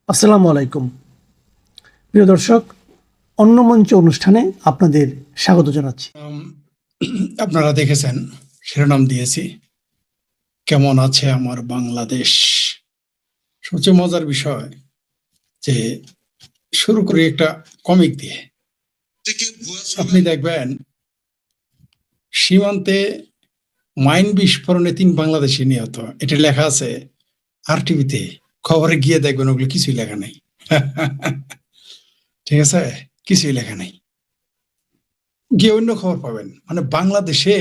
আসসালামু আলাইকুম প্রিয় দর্শক, অন্য মঞ্চ অনুষ্ঠানে আপনাদের স্বাগত জানাচ্ছি। আপনারা দেখেছেন শিরোনাম দিয়েছি, কেমন আছে আমার বাংলাদেশ। সবচেয়ে মজার বিষয় যে শুরু করি একটা কমিক দিয়ে। আপনি দেখবেন সীমান্তে মাইন বিস্ফোরণে 3 বাংলাদেশি নিহত, এটা লেখা আছে আর টিভিতে। খবরে গিয়ে দেখবেন ওগুলো কিছুই লেখা নেই। ঠিক আছে, কিছুই লেখা নেই। গিয়ে অন্য খবর পাবেন। মানে বাংলাদেশে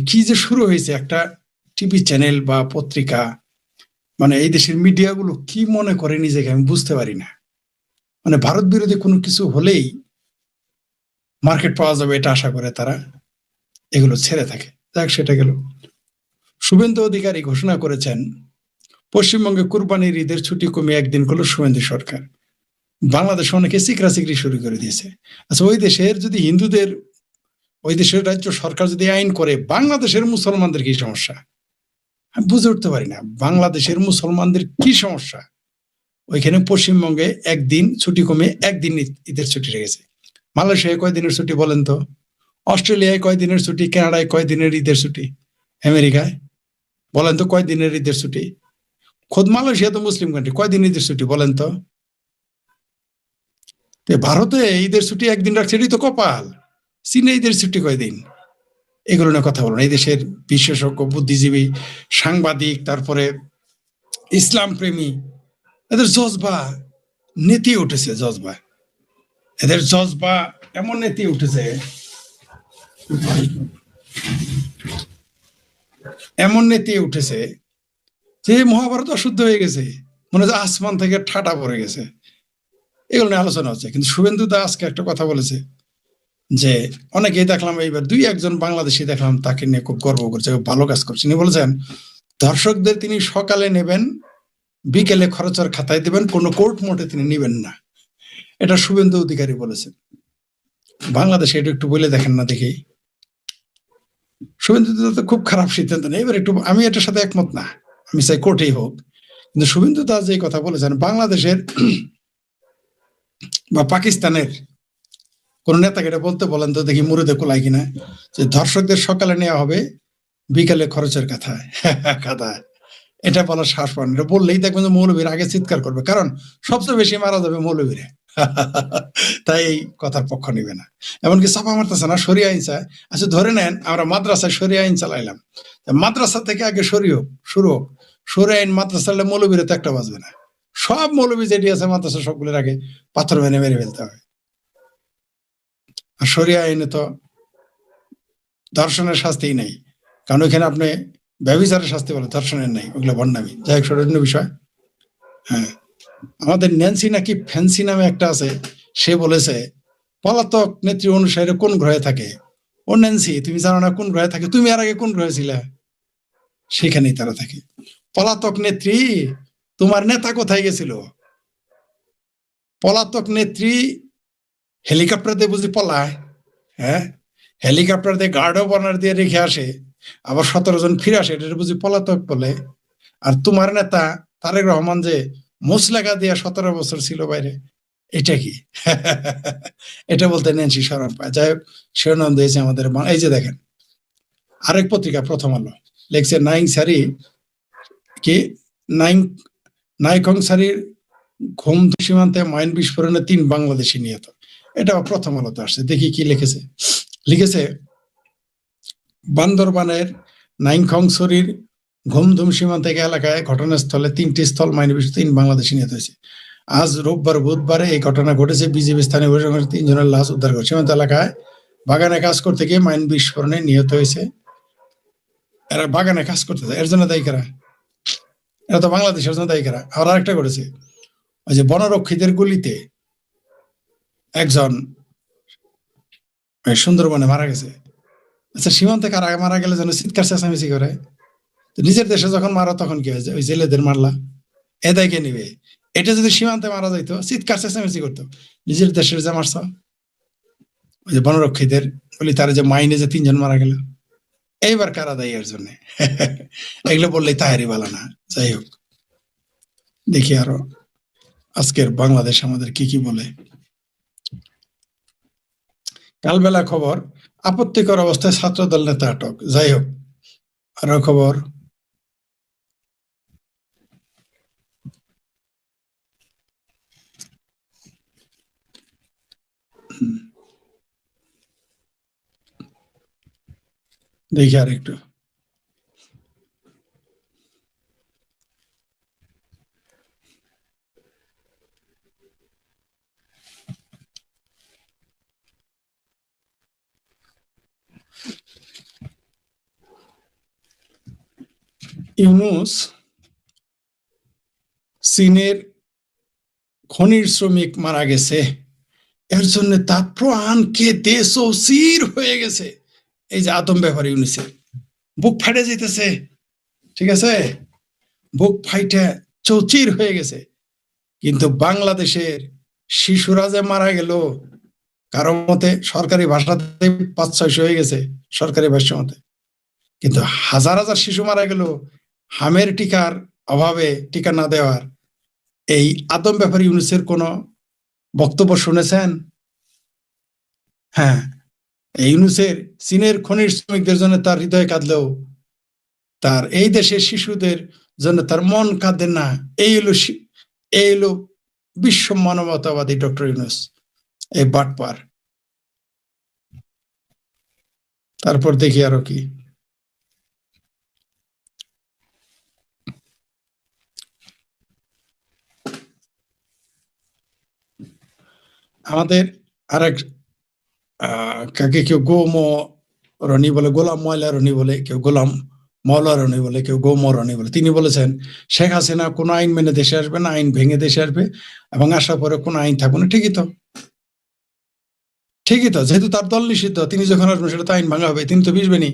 কি যে শুরু হয়েছে, একটা টিভি চ্যানেল বা পত্রিকা, মানে এই দেশের মিডিয়াগুলো কি মনে করে নিজেকে আমি বুঝতে পারি না। মানে ভারত বিরোধী কোনো কিছু হলেই মার্কেট পাওয়া যাবে এটা আশা করে তারা এগুলো ছেড়ে থাকে। যাক, সেটা গেল। শুভেন্দু অধিকারী ঘোষণা করেছেন পশ্চিমবঙ্গে কুরবানির ঈদের ছুটি কমিয়ে একদিন করলো শুভেন্দু সরকার। বাংলাদেশে অনেকে চিকরি শুরু করে দিয়েছে। আচ্ছা, ওই দেশের যদি হিন্দুদের, ওই দেশের রাজ্য সরকার যদি আইন করে, বাংলাদেশের মুসলমানদের কি সমস্যা? আমি বুঝে উঠতে পারি না বাংলাদেশের মুসলমানদের কি সমস্যা। ওইখানে পশ্চিমবঙ্গে একদিন ছুটি কমে একদিন ঈদের ছুটি রেখেছে। মালয়েশিয়ায় কয় দিনের ছুটি বলেন তো? অস্ট্রেলিয়ায় কয় দিনের ছুটি? কানাডায় কয় দিনের ঈদের ছুটি? আমেরিকায় বলেন তো কয় দিনের ঈদের ছুটি? খোদ মালয়েশিয়া তো মুসলিম কান্ট্রি, কয় দিন ঈদের ছুটি বলেন তো? ভারতে ঈদের ছুটি একদিন রাখছে, এটাই তো কপাল। চীনে ঈদের ছুটি কয়দিন? এগুলো নিয়ে কথা বলুন। এই দেশের বিশেষজ্ঞ, বুদ্ধিজীবী, সাংবাদিক, তারপরে ইসলাম প্রেমী, এদের জজবা নেতি উঠেছে। জজবা, এদের জজবা এমন নেতি উঠেছে, এমন নেতি উঠেছে যে মহাভারত অশুদ্ধ হয়ে গেছে, মনে হচ্ছে আসমান থেকে ঠাটা পড়ে গেছে। এগুলো নিয়ে আলোচনা হচ্ছে। কিন্তু শুভেন্দু দা আজকে একটা কথা বলেছে যে অনেকেই দেখলাম, এইবার 2-1 বাংলাদেশি দেখলাম তাকে নিয়ে খুব গর্ব করছে, ভালো কাজ করছে। তিনি বলেছেন দর্শকদের তিনি সকালে নেবেন, বিকেলে খরচের খাতায় দেবেন, কোনো কোর্ট মোটে তিনি নেবেন না। এটা শুভেন্দু অধিকারী বলেছেন। বাংলাদেশে এটা একটু বলে দেখেন না দেখি। শুভেন্দু দা খুব খারাপ সিদ্ধান্ত নেই। এবার একটু আমি এটার সাথে একমত না, আমি চাই কোর্টেই হোক। কিন্তু শুভেন্দু দা যে কথা বলেছেন, বাংলাদেশের বা পাকিস্তানের কোন নেতাকে এটা বলতে বলেন তো দেখি, মুরুদে কোলায় কিনা, যে ধর্ষকদের সকালে নেওয়া হবে, বিকালে খরচের কথায় খাতায়। এটা বলার সাহস পান। এটা বললেই দেখবেন যে মৌলবীর আগে চিৎকার করবে, কারণ সবচেয়ে বেশি মারা যাবে মৌলবীরে। তাই এই কথার পক্ষ নিবে না। এমনকি চাপা মারতেছে না, সরিয়া আইন চায়। আচ্ছা, ধরে নেন আমরা মাদ্রাসায় সরিয়া আইন চালাইলাম, মাদ্রাসা থেকে আগে শুরু হোক। সরিয়া আইন মাদ্রাসা চালালে মৌলবীরে তো একটা বাঁচবে না। সব মৌলবী যেটি আছে মাদ্রাসা সবগুলোর আগে পাথর মেরে মেরে ফেলতে হবে। আর সরিয়া আইনে তো ধর্ষণের শাস্তিই নাই, কারণ ওইখানে আপনি ব্যভিচারের শাস্তি বলে, ধর্ষণের নাই, ওগুলো ভণ্ডামি। যাই হোক, সেটা অন্য বিষয়। হ্যাঁ, আমাদের ন্যান্সি নাকি ফ্যান্সি নামে একটা আছে, সে বলেছে পলাতক নেত্রী অনুসারে কোন গ্রহে থাকে। ও ন্যান্সি, তুমি জানো না কোন গ্রহে থাকে? তুমি আর আগে কোন গ্রহে ছিলে? সেখানেই তারা থাকে। পলাতক নেত্রী, তোমার নেতা কোথায় গেছিল? পলাতক নেত্রী হেলিকপ্টার দিয়ে বুঝি পলায়? হ্যাঁ, হেলিকপ্টার দিয়ে গার্ড অফ অনার দিয়ে রেখে আসে, আবার 17 জন ফিরে আসে, এটা বুঝি পলাতক বলে? আর তোমার নেতা তারেক রহমান যে মুসলেখা দিয়া 17 বছর ছিল বাইরে, এটা কি? এটা বলতে ন্যান্সি শরম পায়। যাই হোক, শিরোনাম দিয়েছে আমাদের। এই যে দেখেন, আরেক পত্রিকা প্রথম আলো লিখছে নাইং সারি কি, নাইকং সারির ঘুম সীমান্তে মাইন বিস্ফোরণে 3 বাংলাদেশি নিহত। এটা প্রথম আলোতে আসছে। দেখি কি লিখেছে। লিখেছে বান্দরবানের নাইংখংসরির ঘুমধুম সীমান্ত এলাকায় ঘটনাস্থলে 3টি স্থল মাইনে বিস্ফোরণে 3 বাংলাদেশি নিহত হয়েছে। আজ রোববার বুধবারে এই ঘটনা ঘটেছে। বিজেপি স্থানীয় 3 জনের লাশ উদ্ধার করে সীমান্ত এলাকায় বাগানে কাজ করতে গিয়ে মাইন বিস্ফোরণে নিহত হয়েছে। এরা বাগানে কাজ করতে যায়, এর জন্য দায়ী কারা? এরা তো বাংলাদেশের জন্য দায়ী কারা? আর আরেকটা করেছে, ওই যে বনরক্ষীদের গুলিতে একজন সুন্দরবনে মারা গেছে। আচ্ছা, সীমান্তে কারা মারা গেলে যেন চিৎকার চেঁচামেচি করে, নিজের দেশে যখন মারা তখন কি হয়েছে? ওই জেলেদের মারলা, এ দায় কে নিবে? এটা যদি সীমান্তে মারা যাইতো চিৎকার চেঁচামেচি করতো। নিজের দেশের যে মারছ, ওই যে বনরক্ষীদের বলি, তারা যে মাইনে যে 3 জন মারা গেল, এইবার কারা দায়ী এর জন্য? এগুলো বললেই তাহারি বালা না। যাই হোক, দেখি আরো। আজকের বাংলাদেশ আমাদের কি বলে। কালবেলা খবর, আপত্তিকর অবস্থায় ছাত্রদল নেতা আটক। যাই হোক, আরো খবর, দেখি আর একটু। ইউনুস চীনের খনির শ্রমিক মারা গেছে, এর জন্য তার প্রাণ কেঁদে চৌচির হয়ে গেছে। এই যে আদম ব্যাপার ইউনুসের বুক ফাটে যেতেছে, ঠিক আছে, বুক ফাইটে চৌচির হয়ে গেছে। কিন্তু বাংলাদেশের শিশুরা যে মারা গেল, কারো মতে সরকারি ভাষাতে 500-600 হয়ে গেছে সরকারি ভাষ্য মতে, কিন্তু হাজার হাজার শিশু মারা গেল হামের টিকার অভাবে, টিকা না দেওয়ার। এই আদম ব্যাপারী ইউনুসের কোন বক্তব্য শুনেছেন? হ্যাঁ, এই ইউনুসের চীনের খনির শ্রমিকদের জন্য তার হৃদয় কাঁদলেও তার এই দেশের শিশুদের জন্য তার মন কাঁদে না। এই হলো বিশ্ব মানবতাবাদী ডক্টর ইউনুস, এই বাটপার। তারপর দেখি আরো কি। আমাদের আরেক কাকে কেউ রনি বলে, গোলাম ময়লা রনি বলে, কেউ গোলাম মৌলা রনি বলে, কেউ রনি বলে। তিনি বলেছেন শেখ হাসিনা কোন আইন মেনে দেশে আসবে না, আইন ভেঙে দেশে আসবে এবং আসার পরে কোন আইন থাকবে না। ঠিকই তো, যেহেতু তার দল নিষিদ্ধ, তিনি যখন আসবেন সেটা তো আইন ভাঙা হবে, তিনি তো ভিজবেনি।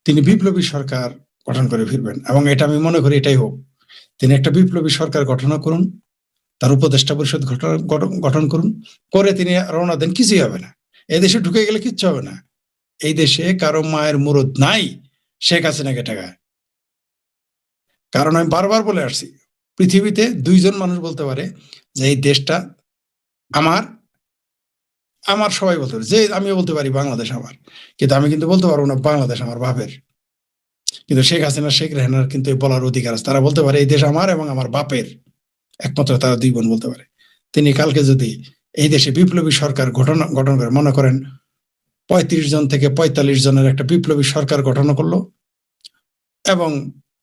তিনি বিপ্লবী সরকার গঠন করে ফিরবেন এবং এটা আমি মনে করি এটাই হোক। তিনি একটা বিপ্লবী সরকার গঠন করুন, তার উপদেষ্টা পরিষদ গঠন করুন, করে তিনি রওনা দেন, কিছুই হবে না। এই দেশে ঢুকে গেলে কিচ্ছু হবে না। এই দেশে কারো মায়ের মুরদ নাই শেখ হাসিনাকে ঠেকায়। কারণ আমি বারবার বলে আসছি, পৃথিবীতে 2জন মানুষ বলতে পারে যে এই দেশটা আমার, আমার সবাই বলতে পারে, যে আমিও বলতে পারি বাংলাদেশ আমার, কিন্তু আমি কিন্তু বলতে পারবো না বাংলাদেশ আমার বাপের। কিন্তু শেখ হাসিনা, শেখ রেহানার কিন্তু বলার অধিকার আছে। তারা বলতে পারে এই দেশ আমার এবং আমার বাপের, একমাত্র তারা 2 বোন বলতে পারে। তিনি কালকে যদি এই দেশে বিপ্লবী সরকার গঠন করে, মনে করেন 35 জন থেকে 45 জনের একটা বিপ্লবী সরকার গঠন করলো এবং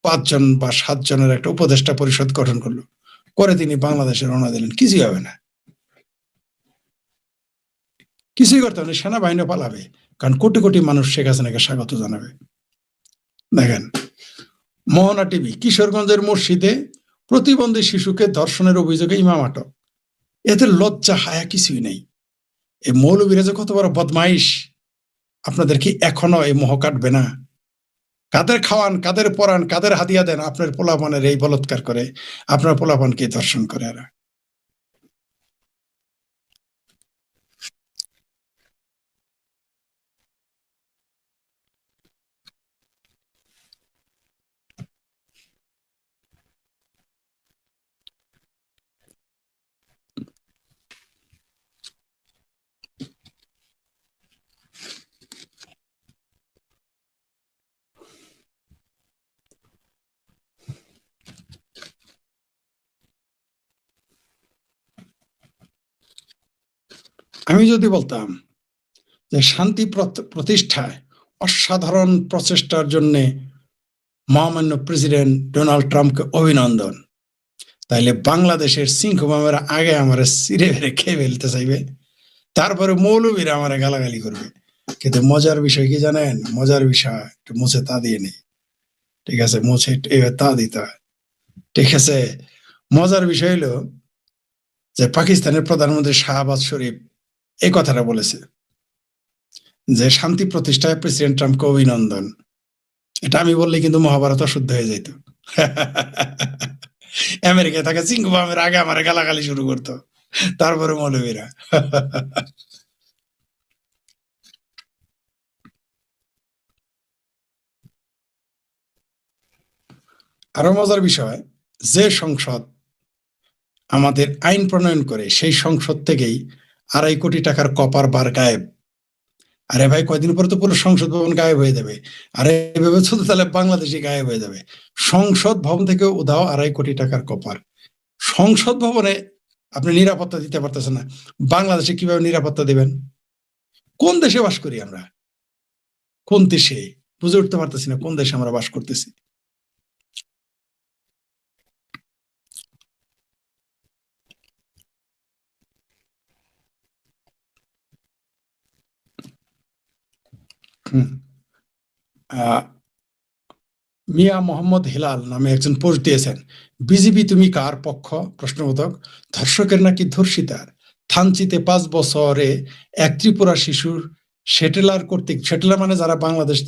5 জন বা 7 জনের একটা উপদেষ্টা পরিষদ গঠন করলো, করে তিনি বাংলাদেশে রওনা দিলেন, কিছুই হবে না, কিছুই করতে হবে না। সেনাবাহিনী পালাবে, কারণ কোটি কোটি মানুষ শেখ হাসিনাকে স্বাগত জানাবে। দেখেন, মোহনা টিভি, কিশোরগঞ্জের মসজিদে প্রতিবন্ধী শিশুকে ধর্ষণের অভিযোগে ইমাম আটক। এতে লজ্জা হায়া কিছুই নেই। এই মৌলবীরা যে কত বড় বদমাইশ, আপনাদের কি এখনো এই মোহ কাটবে না? কাদের খাওয়ান, কাদের পরান, কাদের হাদিয়া দেন? আপনার পোলাপানের এই বলৎকার করে, আপনার পোলাপানকে ধর্ষণ করে। এরা আমি যদি বলতাম যে শান্তি প্রতিষ্ঠায় অসাধারণ প্রচেষ্টার জন্য মহামান্য প্রেসিডেন্ট ডোনাল্ড ট্রাম্পকে অভিনন্দন, তাইলে বাংলাদেশের সিংহমামের আগে আমার সিরে ফেরে খেয়ে ফেলতে চাইবে, তারপরে মৌলবীরা আমার গালাগালি করবে। কিন্তু মজার বিষয় কি জানেন? মজার বিষয় একটু মুছে তা দিয়ে নেই, ঠিক আছে, মুছে তা দিতে হয়, ঠিক আছে। মজার বিষয় হলো যে পাকিস্তানের প্রধানমন্ত্রী শাহবাজ শরীফ এই কথাটা বলেছে যে শান্তি প্রতিষ্ঠায় প্রেসিডেন্ট ট্রাম্পকে অভিনন্দন। এটা আমি বললে কিন্তু মহাভারত অশুদ্ধ হয়ে যেত। আমেরিকায় থাকা সিংহবামের আগে আমার গালাগালি শুরু করতো, তারপরে মৌলবীরা। আরো মজার বিষয়, যে সংসদ আমাদের আইন প্রণয়ন করে সেই সংসদ থেকেই 2.5 কোটি টাকার কপার বার গায়েব। আরে ভাই, কয়দিন পরে তো পুরো সংসদ ভবন গায়েব হয়ে যাবে। আরে এভাবে চলতে তাহলে বাংলাদেশই গায়েব হয়ে যাবে। সংসদ ভবন থেকে উধাও 2.5 কোটি টাকার কপার। সংসদ ভবনে আপনি নিরাপত্তা দিতে পারতেছেন না, বাংলাদেশে কিভাবে নিরাপত্তা দিবেন? কোন দেশে বাস করি আমরা? কোন দেশে? বুঝে উঠতে পারতেছি না কোন দেশে আমরা বাস করতেছি। মিয়া মোহাম্মদ হিলাল নামে একজন পোস্ট দিয়েছেন, বিজিবি তুমি কার পক্ষ? প্রশ্নবোধক। ধর্ষকের নাকি ধর্ষিতার? থানচিতে 5 বছরে এক ত্রিপুরা শিশুর সেটেলার কর্তৃক, সেটেলার মানে যারা বাংলাদেশ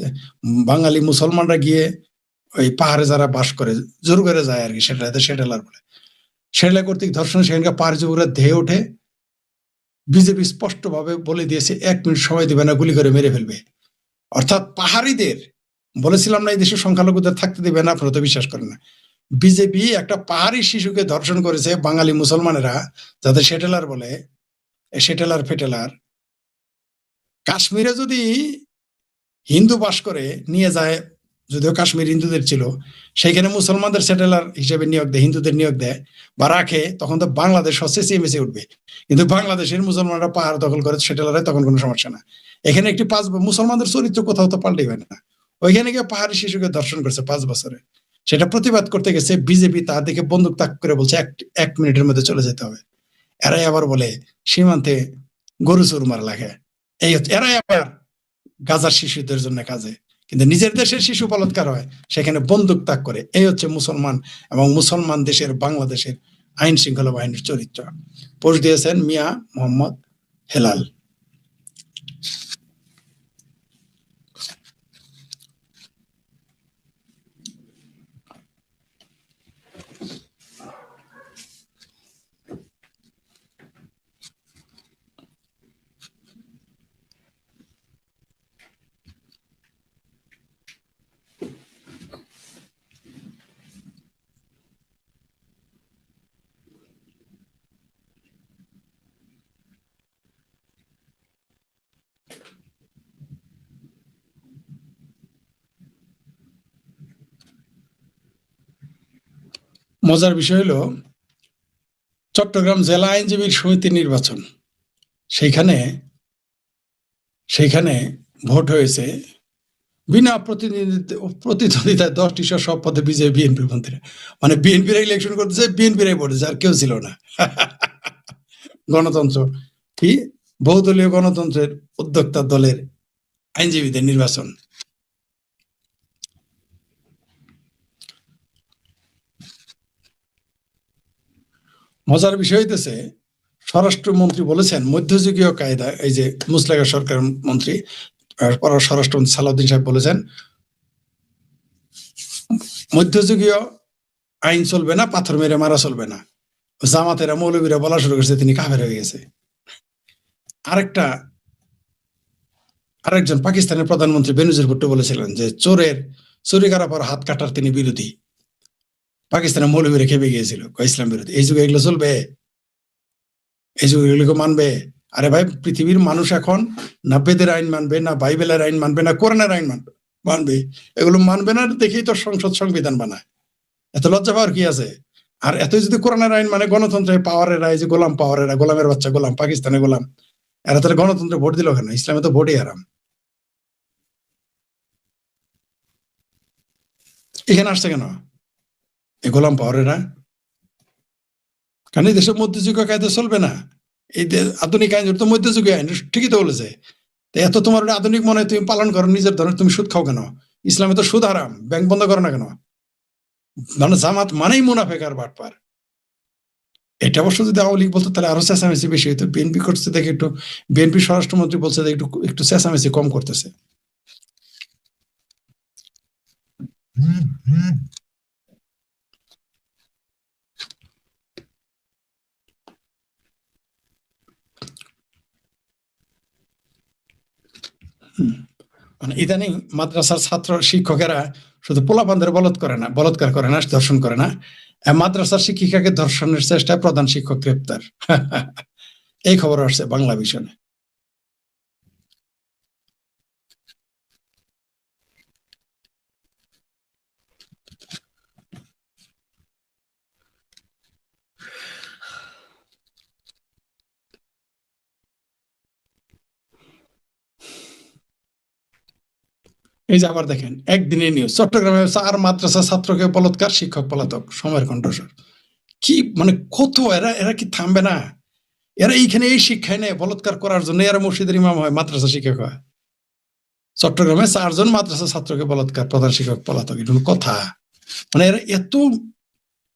বাঙালি মুসলমানরা গিয়ে ওই পাহাড়ে যারা বাস করে জোর করে যায় আর কি, সেটা সেটেলার বলে, সেটেলার কর্তৃক ধর্ষণ, সেখানকার পাহাড় যুবকরা ধেয়ে ওঠে। বিজেপি স্পষ্টভাবে বলে দিয়েছে 1 মিনিট সময় দিবে না, গুলি করে মেরে ফেলবে। অর্থাৎ পাহাড়িদের বলেছিলাম না এই দেশের সংখ্যালঘুদের থাকতে দিবে না, আপনারা তো বিশ্বাস করেন না। বিজেপি একটা পাহাড়ি শিশুকে ধর্ষণ করেছে বাঙালি মুসলমানেরা, যাদের সেটেলার বলে, সেটেলার ফেটেলার। কাশ্মীরে যদি হিন্দু বাস করে নিয়ে যায়, যদিও কাশ্মীর হিন্দুদের ছিল, সেইখানে মুসলমানদের সেটেলার হিসেবে নিয়োগ দেয়, হিন্দুদের নিয়োগ দেয় বা রাখে, তখন তো বাংলাদেশ হচ্ছে চেঁচে উঠবে। কিন্তু বাংলাদেশের মুসলমানরা পাহাড় দখল করে সেটেলারে, তখন কোনো সমস্যা না। এখানে একটি মুসলমানদের চরিত্র কোথাও তো পাল্টাইবে না। ওইখানে গিয়ে পাহাড়ি শিশুকে ধর্ষণ করছে 5 বছরে, সেটা প্রতিবাদ করতে গেছে বিজেপি তার দিকে বন্দুক তাক করে বলছে 1 মিনিটের মধ্যে চলে যেতে হবে। এরাই আবার বলে সীমান্তে গরু চোর মারা লাগে, এই হচ্ছে এরাই আবার গাজার শিশুদের জন্য কাজে, কিন্তু নিজের দেশের শিশু বলৎকার হয় সেখানে বন্দুক তাক করে। এই হচ্ছে মুসলমান এবং মুসলমান দেশের বাংলাদেশের আইন শৃঙ্খলা বাহিনীর চরিত্র। পোস্ট দিয়েছেন মিয়া মোহাম্মদ হেলাল। মজার বিষয় হলো, চট্টগ্রাম জেলা আইনজীবী সমিতির নির্বাচন, সেইখানে ভোট হয়েছে বিনা প্রতিদ্বন্দ্বিতায় 10টি সব পদে বিজেপি বিএনপির মন্ত্রী। মানে বিএনপির ইলেকশন করতেছে, বিএনপির ভোট দিচ্ছে, আর কেউ ছিল না। গণতন্ত্র কি, বহুদলীয় গণতন্ত্রের উদ্যোক্তা দলের আইনজীবীদের নির্বাচন। মজার বিষয় হইতেছে, স্বরাষ্ট্রমন্ত্রী বলেছেন মধ্যযুগীয় কায়দা, এই যে মুসলেগা সরকার মন্ত্রী স্বরাষ্ট্রমন্ত্রী সালাউদ্দিন সাহেব বলেছেন মধ্যযুগীয় আইন চলবে না, পাথর মেরে মারা চলবে না। জামাতেরা মৌলবীরা বলা শুরু করেছে তিনি কাফের হয়ে গেছে। আরেকজন পাকিস্তানের প্রধানমন্ত্রী বেনজির ভুট্টো বলেছিলেন যে চুরি করার পর হাত কাটার তিনি বিরোধী। পাকিস্তানের মৌলবীরা খেপে গিয়েছিল, ইসলাম বিরোধী। এই যুগে এগুলো চলবে? এই যুগে এগুলোকে মানবে? আরে ভাই, পৃথিবীর মানুষ এখন না বেদের আইন মানবে, না বাইবেলের আইন মানবে, না কোরআনের আইন মানবে। এগুলো মানবে না দেখেই তো সংসদ সংবিধান বানায়। এত লজ্জা পাওয়ার কি আছে? আর এত যদি কোরআনের আইন মানে গণতন্ত্রের পাওয়ারেরা, এই যে গোলাম পাওয়ারেরা, গোলামের বাচ্চা গোলাম, পাকিস্তানের গোলাম, এরা তাহলে গণতন্ত্রে ভোট দিল কেন? ইসলামে তো ভোটই হারাম। এখানে আসছে কেন এই গোলাম পাওয়ারেরা? কারণ এই দেশের মধ্যযুগীয় কায়দা চলবে না। এই আধুনিক আইন তো মধ্যযুগীয় আইন, ঠিকই তো বলেছে। এত তোমার আধুনিক মনে হয় তুমি পালন করো নিজের ধরনের, তুমি সুদ খাও কেন? ইসলামে তো সুদ হারাম, ব্যাংক বন্ধ করো না কেন? মানে জামাত মানেই মুনাফেক আর বাটপার। এটা অবশ্য যদি আওয়ামী লীগ বলতো তাহলে আরো চেঁচামেচি বেশি হইতো। বিএনপি করছে দেখে একটু, বিএনপি স্বরাষ্ট্রমন্ত্রী বলছে যে একটু চেঁচামেচি কম করতেছে। মানে ইদানিং মাদ্রাসার ছাত্র শিক্ষকেরা শুধু পোলাপানদের বলৎকার করে না, ধর্ষণ করে না, মাদ্রাসার শিক্ষিকাকে ধর্ষণের চেষ্টায় প্রধান শিক্ষক গ্রেপ্তার। এই খবর আসছে বাংলা ভিশনে। এই যে আবার দেখেন একদিনের নিউজ, চট্টগ্রামে 4 মাদ্রাসা ছাত্রকে বলৎকার, শিক্ষক পলাতক। সময়ের কণ্ঠস্বর। কি মানে কত এরা এরা কি থামবে না? এরা এইখানে এই শিক্ষায় নেই বলৎকার করার জন্য, এরা মসজিদের ইমাম হয়, মাদ্রাসা শিক্ষক হয়। চট্টগ্রামে 4 জন মাদ্রাসা ছাত্রকে বলৎকার, প্রধান শিক্ষক পলাতক। এটা কথা মানে এরা এত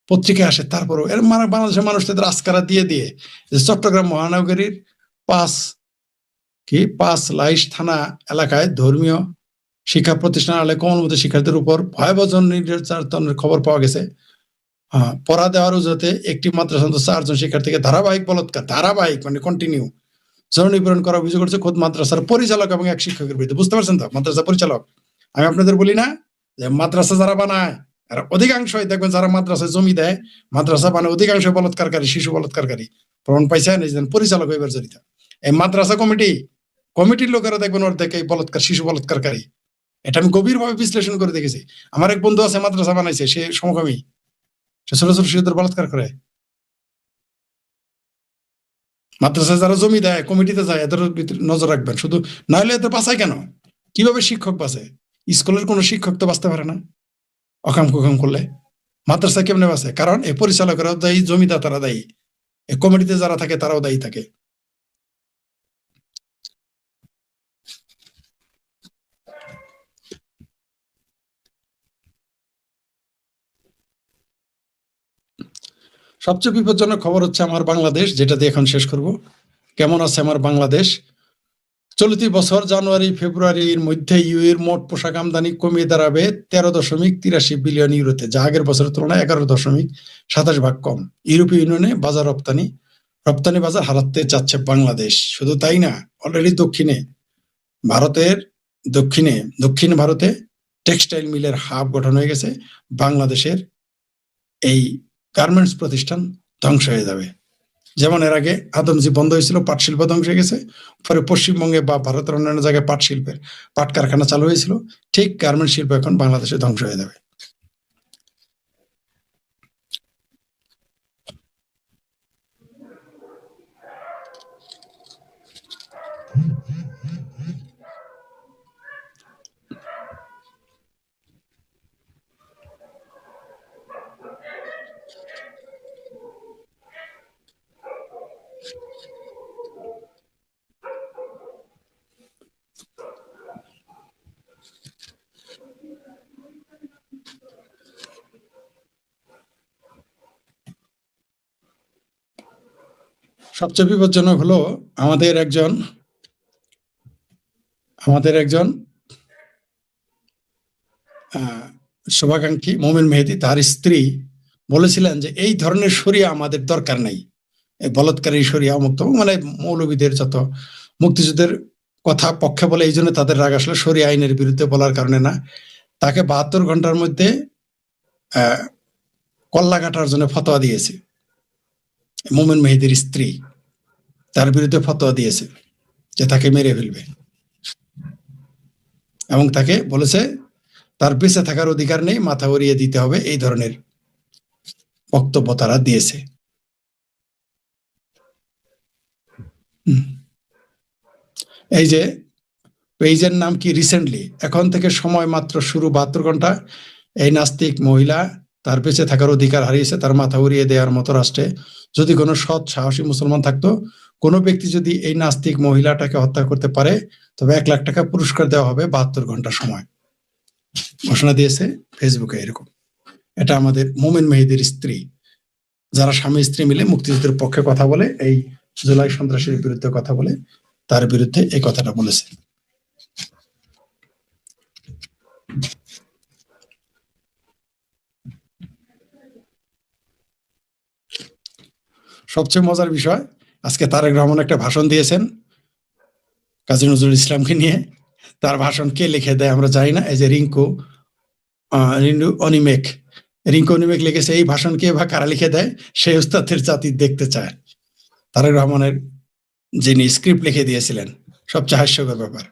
পত্রিকায় আসে, তারপরও এর মানে বাংলাদেশের মানুষ তাদের আস্কারা দিয়ে দিয়ে যে চট্টগ্রাম মহানগরীর 5 লাইশ থানা এলাকায় ধর্মীয় শিক্ষা প্রতিষ্ঠান কোমলমতি শিক্ষার্থীদের উপর ভয়াবহ নির্যাতনের খবর পাওয়া গেছে। পড়া দেওয়ার উজতে একটি মাদ্রাসা 4 জন শিক্ষার্থীকে ধারাবাহিক বলৎকার, ধারাবাহিক মানে কন্টিনিউ যৌন করার অভিযোগ করছে খোদ মাদ্রাসার পরিচালক এবং এক শিক্ষকের বিরুদ্ধে। বুঝতে পারছেন তো? মাদ্রাসা পরিচালক। আমি আপনাদের বলি না যে মাদ্রাসা যারা বানায় আর অধিকাংশই দেখবেন যারা মাদ্রাসায় জমি দেয়, মাদ্রাসা বানায় অধিকাংশ বলৎকারী, শিশু বলৎকারী। প্রমাণ পাইছেন? এই যে পরিচালক হইবার জড়িত। এই মাদ্রাসা কমিটির লোকেরা দেখবেন অর্ধেক এই বলৎকার, শিশু বলৎকারী। এটা আমি গভীরভাবে বিশ্লেষণ করে দেখেছি। আমার এক বন্ধু আছে মাদ্রাসা বানাইছে, সে সমকামী, সে ছোট ছোট শিশুদের বলৎকার করে। মাদ্রাসায় যারা জমি দেয়, কমিটিতে যায়, এদের নজর রাখবেন শুধু। নাহলে এদের বাঁচায় কেন? কিভাবে শিক্ষক বাঁচে? স্কুলের কোনো শিক্ষক তো বাঁচতে পারে না অকাম কুকাম করলে। মাদ্রাসা কেমনে বাঁচে? কারণ এই পরিচালকরাও দায়ী, জমিদাতারা দায়ী, এই কমিটিতে যারা থাকে তারাও দায়ী থাকে। সবচেয়ে বিপজ্জনক খবর হচ্ছে আমার বাংলাদেশ, যেটা দিয়ে এখন শেষ করব। কেমন আছে আমার বাংলাদেশ? চলতি বছর জানুয়ারি ফেব্রুয়ারির মধ্যে ইউএর মোট পোশাক আমদানি কমিয়ে দাঁড়াবে 13.83 বিলিয়ন ইউরোতে, যা আগের বছরের তুলনায় 11.27% কম। ইউরোপীয় ইউনিয়নে বাজার রপ্তানি বাজার হারাতে যাচ্ছে বাংলাদেশ। শুধু তাই না, অলরেডি দক্ষিণ ভারতে টেক্সটাইল মিলের হাব গঠন হয়ে গেছে। বাংলাদেশের এই গার্মেন্টস প্রতিষ্ঠান ধ্বংস হয়ে যাবে। যেমন এর আগে আদমজি বন্ধ হয়েছিল, পাট শিল্প ধ্বংস হয়ে গেছে। পরে পশ্চিমবঙ্গে বা ভারতের অন্যান্য জায়গায় পাট কারখানা চালু হয়েছিল। ঠিক গার্মেন্টস শিল্প এখন বাংলাদেশে ধ্বংস হয়ে যাবে। সবচেয়ে বিপজ্জনক হলো আমাদের একজন শুভাকাঙ্ক্ষী মোমেন মেহেদী, তার স্ত্রী বলেছিলেন যে এই ধরনের শরিয়া আমাদের দরকার নাই, এই বলৎকারী শরিয়া মুক্ত, মানে মৌলবীদের যত মুক্তিযুদ্ধের কথা পক্ষে বলে, এই জন্য তাদের রাগ আসলে শরিয়া আইনের বিরুদ্ধে বলার কারণে না। তাকে 72 ঘন্টার মধ্যে কল্লা কাটার জন্য ফতোয়া দিয়েছে মোমেন মেহেদীর স্ত্রী, তার বিরুদ্ধে ফতোয়া দিয়েছে যে তাকে মেরে ফেলবে, এবং তাকে বলেছে তার বেঁচে থাকার অধিকার নেই, মাথা উড়িয়ে দিতে হবে। এই ধরনের বক্তব্য তারা দিয়েছে। এই যে পেজের নাম কি? রিসেন্টলি, এখন থেকে সময় মাত্র শুরু 72 ঘন্টা। এই নাস্তিক মহিলা তার বেঁচে থাকার অধিকার হারিয়েছে। তার মাথা উড়িয়ে দেওয়ার মতো রাষ্ট্রে যদি কোনো সৎ সাহসী মুসলমান থাকতো, কোনো ব্যক্তি যদি এই নাস্তিক মহিলাটাকে হত্যা করতে পারে, তবে 1 লাখ টাকা পুরস্কার দেওয়া হবে 72 ঘন্টা সময়। ঘোষণা দিয়েছে ফেসবুকে এরকম। এটা আমাদের মোমেন মেহেদীর স্ত্রী, যারা স্বামী স্ত্রী মিলে মুক্তিযুদ্ধের পক্ষে কথা বলে, এই জুলাই সন্ত্রাসের বিরুদ্ধে কথা বলে, তার বিরুদ্ধে এই কথাটা বলেছে। সবচেয়ে মজার বিষয়, আজকে তারেক রহমান একটা ভাষণ দিয়েছেন কাজী নজরুল ইসলামকে নিয়ে। তার ভাষণ কে লিখে দেয় আমরা জানি না। এই যে রিঙ্কু অনিমেক রিঙ্কু অনিমেক লিখেছে, এই ভাষণ কে বা কারা লিখে দেয়, সেই উস্তাদের জাতি দেখতে চায়। তারেক রহমানের যিনি স্ক্রিপ্ট লিখে দিয়েছিলেন, সবচেয়ে হাস্যকর ব্যাপার।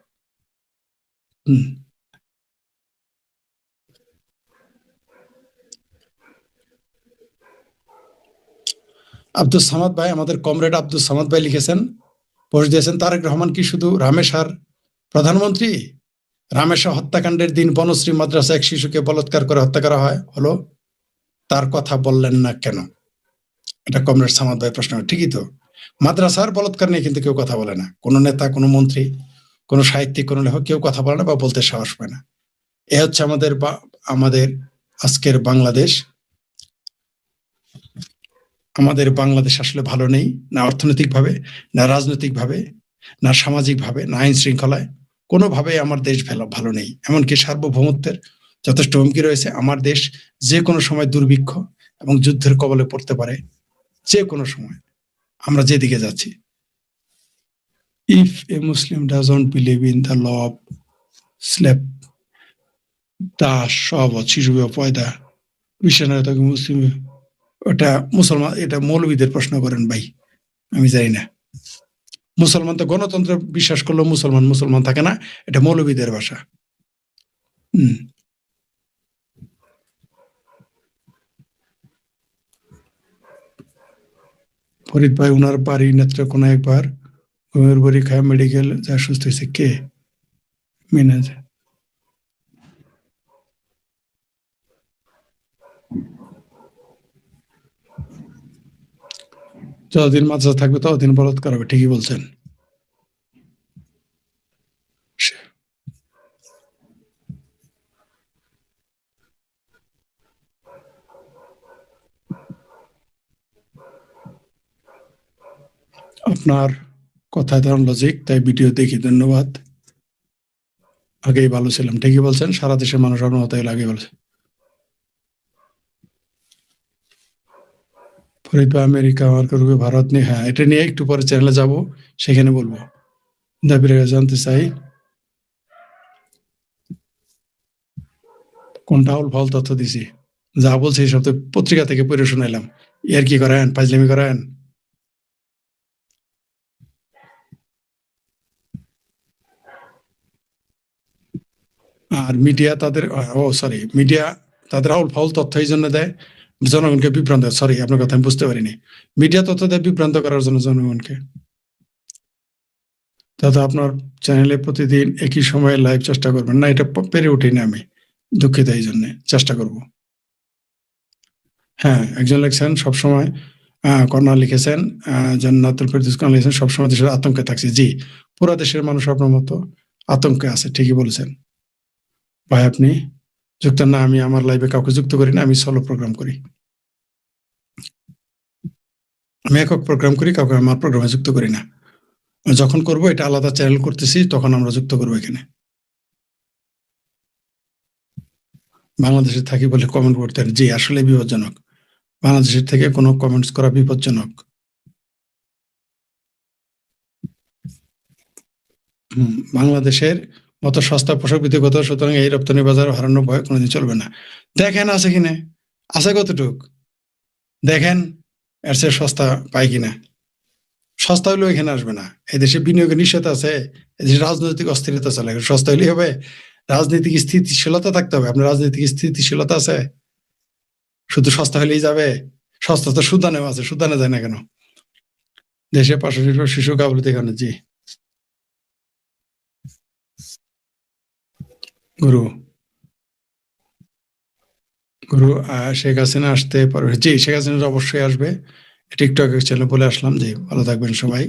আব্দুল সামাদ ভাই, আমাদের কমরেড আব্দুল সামাদ ভাই লিখেছেন, পোস্ট দিয়েছেন, তারেক রহমান কি শুধু রামেশার প্রধানমন্ত্রী? রামেশা হত্যাকাণ্ডের দিন বনশ্রী মাদ্রাসা এক শিশুকে বলাৎকার করে হত্যা করা হলো, তার কথা বললেন না কেন? এটা কমরেড সামাদ ভাই প্রশ্ন। ঠিকই তো, মাদ্রাসার বলাৎকার নিয়ে কিন্তু কেউ কথা বলে না, কোনো নেতা, কোনো মন্ত্রী, কোনো সাহিত্যিক, কোনো লেখক কেউ কথা বলে না বা বলতে সাহস পায় না। এ হচ্ছে আমাদের আজকের বাংলাদেশ। আমাদের বাংলাদেশ আসলে ভালো নেই, না অর্থনৈতিকভাবে, না রাজনৈতিকভাবে, না সামাজিকভাবে, না আইন শৃঙ্খলায়, কোনোভাবে আমার দেশ ভালো নেই। এমনকি সার্বভৌমত্বের যথেষ্ট হুমকি রয়েছে। আমার দেশ যে কোনো সময় দুর্ভিক্ষ এবং যুদ্ধের কবলে পড়তে পারে, যে কোনো সময়। আমরা যেদিকে যাচ্ছি, if a Muslim doesn't believe in the law of slave, দাস, শবত, শিশু পয়দা, বিশ্বাস থাকে মুসলিম, ওটা মুসলমান, এটা মৌলবীদের প্রশ্ন করেন ভাই, আমি জানি না। মুসলমান তো গণতন্ত্র বিশ্বাস করলেও মুসলমান থাকে না, এটা মৌলবীদের ভাষা। ফরিদ ভাই, ওনার বাড়ি নেত্রকোনা, একবার ঘুমের বাড়ি খায় মেডিকেল যা সুস্থ হয়েছে কে? মিনাজ। যতদিন মাদ্রাসা থাকবে ততদিন বলাৎকার হবে, ঠিকই বলছেন। আপনার কথায় ধরুন লজিক, তাই ভিডিও দেখি, ধন্যবাদ। আগেই ভালো ছিলাম, ঠিকই বলছেন, সারা দেশের মানুষ আপনার মতো আগেই বলছে। ফরিদ ভাই, আমেরিকা আমার করবে, ভারত নিয়ে, হ্যাঁ এটা নিয়ে একটু পরে চ্যানেলে যাব, সেখানে বলবো। দাবির জানতে চাই কোনটা ফল তথ্য দিছি, যা বলছে এই সব তো পত্রিকা থেকে পড়ে শুনাইলাম। এর কি করেন, ফাজলামি করেন? আর মিডিয়া তাদের মিডিয়া তাদের আউল ফাউল তথ্য এই জন্য দেয় জনগণকে বিভ্রান্ত, সরি আপনার কথা আমি বুঝতে পারিনি। মিডিয়া তথ্য দেয় বিভ্রান্ত করার জন্য জনগণকে। দাদা, আপনার চ্যানেলে প্রতিদিন একই সময়ে লাইভ চেষ্টা করবেন না? এটা পেরে উঠিনি আমি, দুঃখিত, এই জন্য চেষ্টা করব। হ্যাঁ, একজন লিখছেন সবসময়, কর্ণা লিখেছেন, জান্নাতুল ফেরদৌস কর্ণা লিখেছেন, সবসময় দেশের আতঙ্কে থাকছে। জি, পুরা দেশের মানুষ আপনার মতো আতঙ্কে আছে, ঠিকই বলেছেন ভাই। আপনি যুক্ত না? আমি আমার লাইভে কাউকে যুক্ত করি না, আমি সলো প্রোগ্রাম করি। আমি একক প্রোগ্রাম করি, কাউকে আমার প্রোগ্রামে যুক্ত করি না। যখন করব এটা আলাদা চ্যানেল করতেছি, তখন আমরা যুক্ত করবো এখানে। বাংলাদেশে থাকি বলে কমেন্ট করতেন, জি আসলে বিপজ্জনক। বাংলাদেশের থেকে কোনো কমেন্টস করা বিপজ্জনক। বাংলাদেশের মতো সস্তা পোশাক বিধিগত, সুতরাং এই রপ্তানি বাজার হারানোর ভয় কোনোদিন চলবে না। দেখেন আছে কিনা, আছে কতটুক, দেখেন এর চেয়ে সস্তা পাই কিনা। সস্তা হলেও এখানে আসবে না। এদেশে বিনিয়োগের নিষেধ আছে, এদেশে রাজনৈতিক অস্থিরতা চলে, সস্তা হলেই হবে? রাজনৈতিক স্থিতিশীলতা থাকতে হবে। আপনার রাজনৈতিক স্থিতিশীলতা আছে? শুধু সস্তা হলেই যাবে? সস্তা তো সুদানেও আছে, সুদানে যায় না কেন? দেশে 500 শিশু গাফিলতি এখানে। জি গুরু শেখ হাসিনা আসতে পারবে? জি, শেখ হাসিনা অবশ্যই আসবে। টিকটক চ্যানেলে বলে আসলাম। জি, ভালো থাকবেন সবাই।